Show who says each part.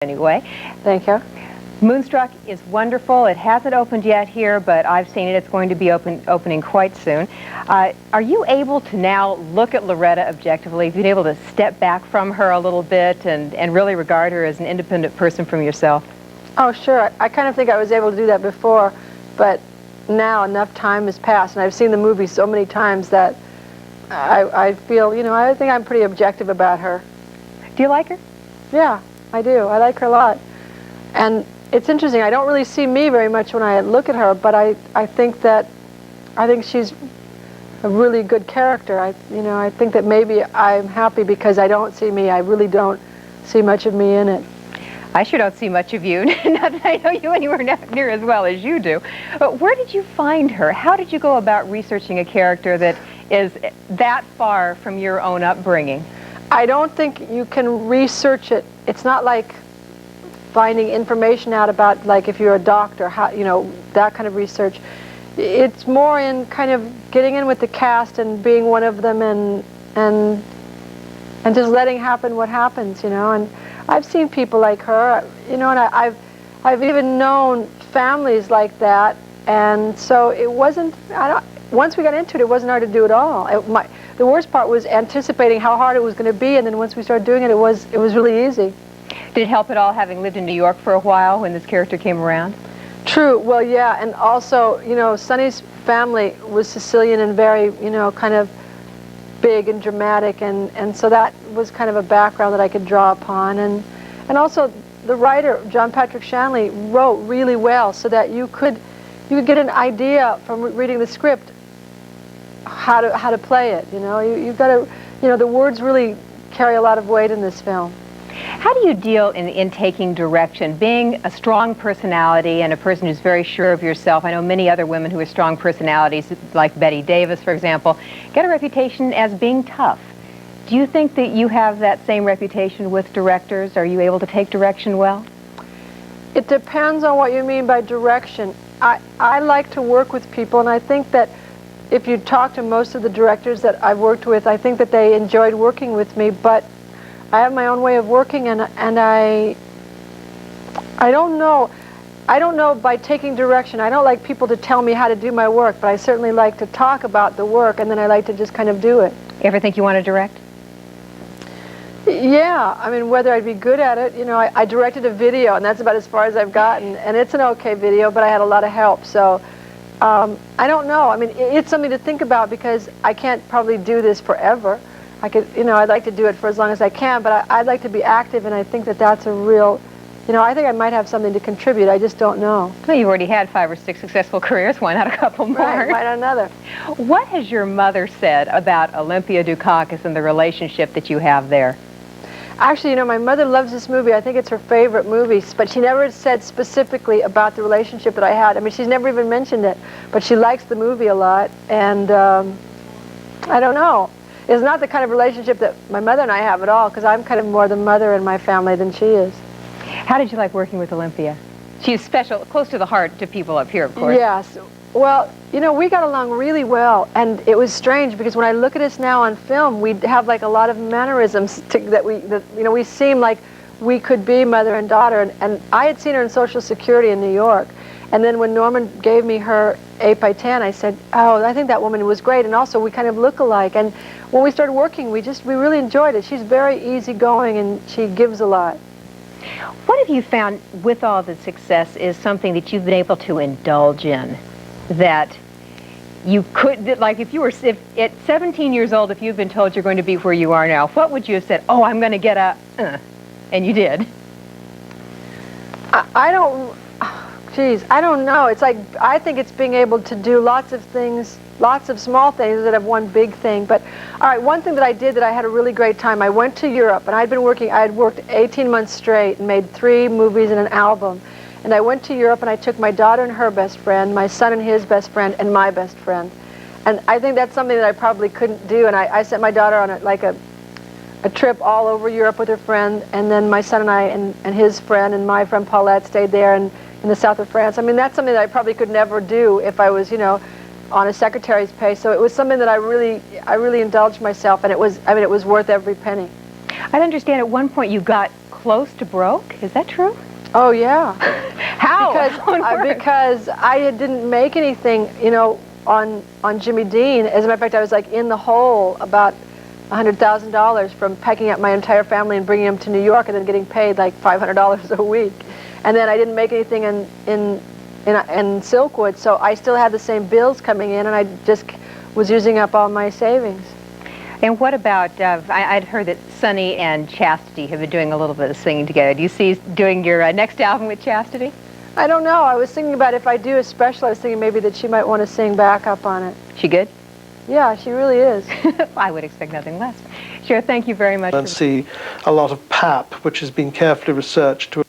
Speaker 1: Anyway.
Speaker 2: Thank you.
Speaker 1: Moonstruck is wonderful. It hasn't opened yet here, but I've seen it. It's going to be opening quite soon. Are you able to now look at Loretta objectively? Have you been able to step back from her a little bit and really regard her as an independent person from yourself?
Speaker 2: Oh, sure. I kind of think I was able to do that before, but now enough time has passed, and I've seen the movie so many times that I feel, I think I'm pretty objective about her.
Speaker 1: Do you like her?
Speaker 2: Yeah, I do. I like her a lot. And it's interesting. I don't really see me very much when I look at her, but I think she's a really good character. I think that maybe I'm happy because I don't see me. I really don't see much of me in it.
Speaker 1: I sure don't see much of you. Not that I know you anywhere near as well as you do. But where did you find her? How did you go about researching a character that is that far from your own upbringing?
Speaker 2: I don't think you can research it. It's not like finding information out about, like, if you're a doctor, how, that kind of research. It's more in kind of getting in with the cast and being one of them and just letting happen what happens, And I've seen people like her, and I've even known families like that, and so it wasn't. Once we got into it, it wasn't hard to do at all. The worst part was anticipating how hard it was going to be, and then once we started doing it, it was really easy.
Speaker 1: Did it help at all having lived in New York for a while when this character came around?
Speaker 2: True. Well, yeah, and also, Sonny's family was Sicilian and very, kind of big and dramatic, and so that was kind of a background that I could draw upon, and also the writer, John Patrick Shanley, wrote really well, so that you could get an idea from reading the script how to play it. You've got to, the words really carry a lot of weight in this film.
Speaker 1: How do you deal in taking direction? Being a strong personality and a person who's very sure of yourself, I know many other women who are strong personalities, like Betty Davis, for example, get a reputation as being tough. Do you think that you have that same reputation with directors? Are you able to take direction well?
Speaker 2: It depends on what you mean by direction. I like to work with people, and I think that if you talk to most of the directors that I've worked with, I think that they enjoyed working with me, but I have my own way of working, and I don't know by taking direction. I don't like people to tell me how to do my work, but I certainly like to talk about the work, and then I like to just kind of do it.
Speaker 1: You ever think you want to direct?
Speaker 2: Yeah, I mean, whether I'd be good at it, I directed a video, and that's about as far as I've gotten, and it's an okay video, but I had a lot of help, so I don't know. I mean, it's something to think about because I can't probably do this forever. I could, I'd like to do it for as long as I can, but I'd like to be active, and I think that that's a real, I think I might have something to contribute. I just don't know.
Speaker 1: Well, you've already had 5 or 6 successful careers. Why not a couple more?
Speaker 2: Right, why not another?
Speaker 1: What has your mother said about Olympia Dukakis and the relationship that you have there?
Speaker 2: Actually, my mother loves this movie. I think it's her favorite movie, but she never said specifically about the relationship that I had. I mean, she's never even mentioned it, but she likes the movie a lot, and I don't know. It's not the kind of relationship that my mother and I have at all, because I'm kind of more the mother in my family than she is.
Speaker 1: How did you like working with Olympia? She's special, close to the heart to people up here, of course.
Speaker 2: Yes. Well, we got along really well, and it was strange because when I look at us now on film, we have like a lot of mannerisms that we seem like we could be mother and daughter, and I had seen her in Social Security in New York, and then when Norman gave me her 8x10, I said, oh, I think that woman was great, and also we kind of look alike, and when we started working, we really enjoyed it. She's very easygoing, and she gives a lot.
Speaker 1: What have you found with all the success is something that you've been able to indulge in that you could, like if at 17 years old, if you'd been told you're going to be where you are now, what would you have said? Oh, I'm going to get and you did.
Speaker 2: I don't know. It's like, I think it's being able to do lots of things, lots of small things that have one big thing. But, all right, one thing that I did that I had a really great time, I went to Europe, and I had worked 18 months straight and made 3 movies and an album. And I went to Europe, and I took my daughter and her best friend, my son and his best friend, and my best friend. And I think that's something that I probably couldn't do, and I sent my daughter on a trip all over Europe with her friend, and then my son and I and his friend and my friend Paulette stayed there in the south of France. I mean, that's something that I probably could never do if I was, on a secretary's pay. So it was something that I really indulged myself, and it was worth every penny.
Speaker 1: I understand at one point you got close to broke. Is that true?
Speaker 2: Oh, yeah.
Speaker 1: How?
Speaker 2: Because I didn't make anything, you know, on Jimmy Dean. As a matter of fact, I was like in the hole about $100,000 from packing up my entire family and bringing them to New York and then getting paid like $500 a week. And then I didn't make anything in Silkwood, so I still had the same bills coming in, and I just was using up all my savings.
Speaker 1: And what about, I'd heard that Sonny and Chastity have been doing a little bit of singing together. Do you see doing your next album with Chastity?
Speaker 2: I don't know. I was thinking about if I do a special, I was thinking maybe that she might want to sing back up on it.
Speaker 1: She good?
Speaker 2: Yeah, she really is.
Speaker 1: I would expect nothing less. Cher, thank you very much.
Speaker 3: And see a lot of pap, which has been carefully researched to